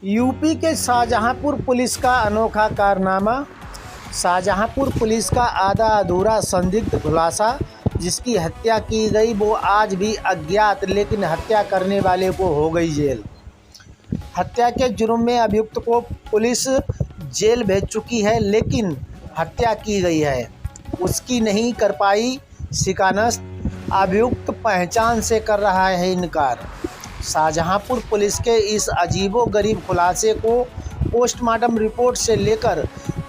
UP के Shahjahanpur police का अनोखा कारनामा। शाहजहांपुर पुलिस का आधा अधूरा संदिग्ध खुलासा। जिसकी हत्या की गई वो आज भी अज्ञात, लेकिन हत्या करने वाले को हो गई जेल। हत्या के जुर्म में अभियुक्त को पुलिस जेल भेज चुकी है, लेकिन हत्या की गई है उसकी नहीं कर पाई शिकस्त। अभियुक्त पहचान से कर रहा है इनकार। शाहजहांपुर पुलिस के इस अजीबोगरीब खुलासे को पोस्टमार्टम रिपोर्ट से लेकर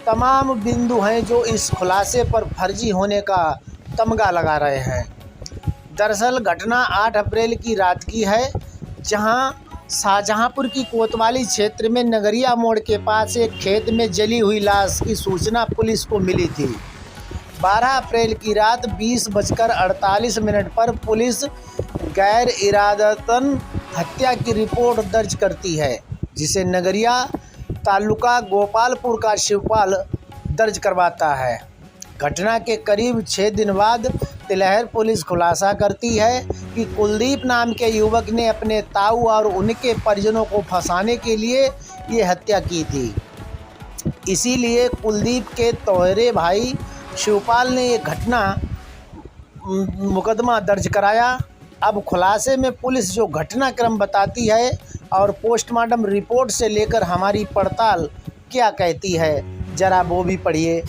तमाम बिंदु हैं जो इस खुलासे पर फर्जी होने का तमगा लगा रहे हैं। दरअसल घटना 8 अप्रैल की रात की है, जहां शाहजहांपुर की कोतवाली क्षेत्र में नगरिया मोड़ के पास एक खेत में जली हुई लाश की सूचना पुलिस को मिली थी। 12 अप्रैल की रात 20:48 पर पुलिस गैर इरादतन हत्या की रिपोर्ट दर्ज करती है, जिसे नगरिया तालुका गोपालपुर का शिवपाल दर्ज करवाता है। घटना के करीब 6 दिन बाद तिलहर पुलिस खुलासा करती है कि कुलदीप नाम के युवक ने अपने ताऊ और उनके परिजनों को फंसाने के लिए ये हत्या की थी। इसीलिए कुलदीप के तौहरे भाई शिवपाल ने ये घटना मुकदमा दर्ज कराया। अब खुलासे में पुलिस जो घटनाक्रम बताती है और पोस्टमार्टम रिपोर्ट से लेकर हमारी पड़ताल क्या कहती है, ज़रा वो भी पढ़िए।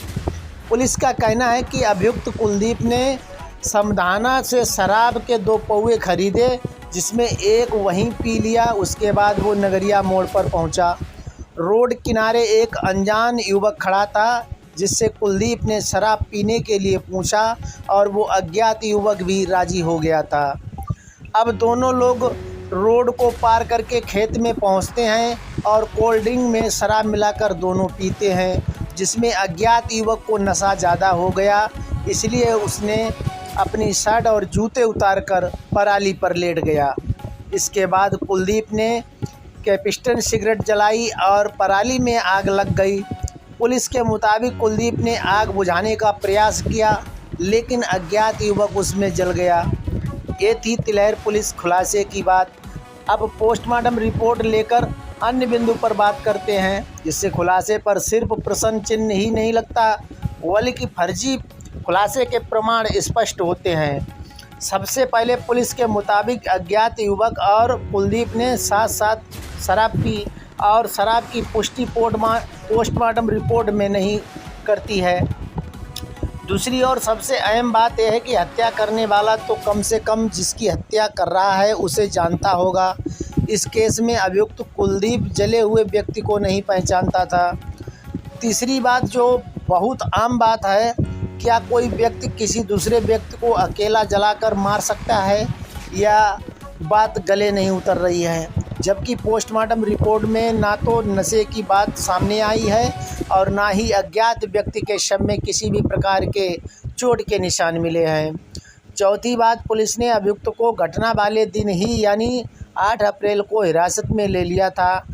पुलिस का कहना है कि अभियुक्त कुलदीप ने समधाना से शराब के 2 पौवे खरीदे, जिसमें एक वहीं पी लिया। उसके बाद वो नगरिया मोड़ पर पहुंचा। रोड किनारे एक अनजान युवक खड़ा था, जिससे कुलदीप ने शराब पीने के लिए पूछा और वो अज्ञात युवक भी राज़ी हो गया था। अब दोनों लोग रोड को पार करके खेत में पहुंचते हैं और कोल्ड ड्रिंक में शराब मिलाकर दोनों पीते हैं, जिसमें अज्ञात युवक को नशा ज़्यादा हो गया। इसलिए उसने अपनी शर्ट और जूते उतारकर पराली पर लेट गया। इसके बाद कुलदीप ने कैपिस्टन सिगरेट जलाई और पराली में आग लग गई। पुलिस के मुताबिक कुलदीप ने आग बुझाने का प्रयास किया, लेकिन अज्ञात युवक उसमें जल गया। ये थी तिलहर पुलिस खुलासे की बात। अब पोस्टमार्टम रिपोर्ट लेकर अन्य बिंदु पर बात करते हैं, जिससे खुलासे पर सिर्फ प्रश्न चिन्ह ही नहीं लगता, बल्कि फर्जी खुलासे के प्रमाण स्पष्ट होते हैं। सबसे पहले पुलिस के मुताबिक अज्ञात युवक और कुलदीप ने साथ साथ शराब पी और शराब की पुष्टि पोस्टमार्टम रिपोर्ट में नहीं करती है। दूसरी और सबसे अहम बात यह है कि हत्या करने वाला तो कम से कम जिसकी हत्या कर रहा है उसे जानता होगा। इस केस में अभियुक्त कुलदीप जले हुए व्यक्ति को नहीं पहचानता था। तीसरी बात जो बहुत आम बात है, क्या कोई व्यक्ति किसी दूसरे व्यक्ति को अकेला जलाकर मार सकता है? या बात गले नहीं उतर रही है, जबकि पोस्टमार्टम रिपोर्ट में ना तो नशे की बात सामने आई है और ना ही अज्ञात व्यक्ति के शव में किसी भी प्रकार के चोट के निशान मिले हैं। चौथी बात, पुलिस ने अभियुक्त को घटना वाले दिन ही यानी 8 अप्रैल को हिरासत में ले लिया था।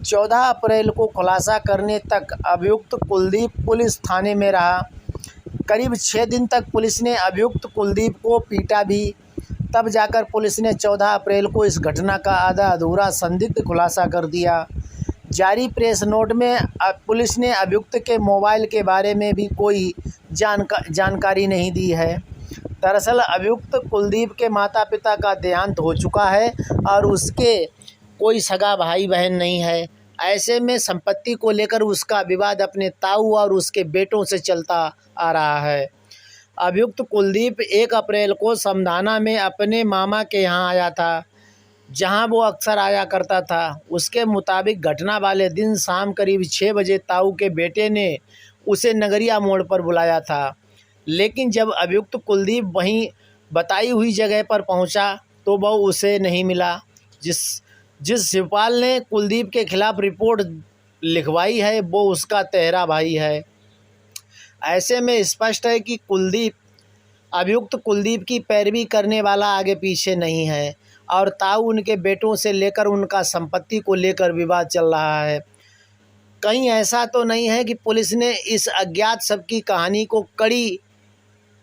14 अप्रैल को खुलासा करने तक अभियुक्त कुलदीप पुलिस थाने में रहा। करीब 6 दिन तक पुलिस ने अभियुक्त कुलदीप को पीटा भी। तब जाकर पुलिस ने 14 अप्रैल को इस घटना का आधा अधूरा संदिग्ध खुलासा कर दिया। जारी प्रेस नोट में पुलिस ने अभियुक्त के मोबाइल के बारे में भी कोई जानकारी नहीं दी है। दरअसल अभियुक्त कुलदीप के माता पिता का देहांत हो चुका है और उसके कोई सगा भाई बहन नहीं है। ऐसे में संपत्ति को लेकर उसका विवाद अपने ताऊ और उसके बेटों से चलता आ रहा है। अभियुक्त कुलदीप 1 अप्रैल को समधाना में अपने मामा के यहाँ आया था, जहाँ वो अक्सर आया करता था। उसके मुताबिक घटना वाले दिन शाम करीब 6 बजे ताऊ के बेटे ने उसे नगरिया मोड़ पर बुलाया था, लेकिन जब अभियुक्त कुलदीप वहीं बताई हुई जगह पर पहुंचा तो वह उसे नहीं मिला। जिस शिवपाल ने कुलदीप के खिलाफ रिपोर्ट लिखवाई है वो उसका तौहरा भाई है। ऐसे में स्पष्ट है कि अभियुक्त कुलदीप की पैरवी करने वाला आगे पीछे नहीं है और ताऊ उनके बेटों से लेकर उनका संपत्ति को लेकर विवाद चल रहा है। कहीं ऐसा तो नहीं है कि पुलिस ने इस अज्ञात शव की कहानी को कड़ी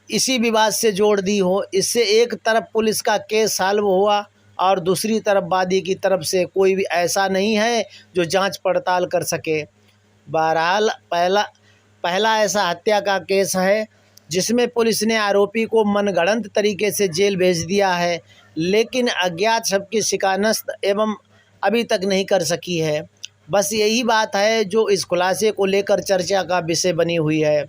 इसी विवाद से जोड़ दी हो। इससे एक तरफ पुलिस का केस सॉल्व हुआ और दूसरी तरफ वादी की तरफ से कोई भी ऐसा नहीं है जो जांच पड़ताल कर सके। बहरहाल पहला ऐसा हत्या का केस है जिसमें पुलिस ने आरोपी को मनगढ़ंत तरीके से जेल भेज दिया है, लेकिन अज्ञात शव की शिकनास्त एवं अभी तक नहीं कर सकी है। बस यही बात है जो इस खुलासे को लेकर चर्चा का विषय बनी हुई है।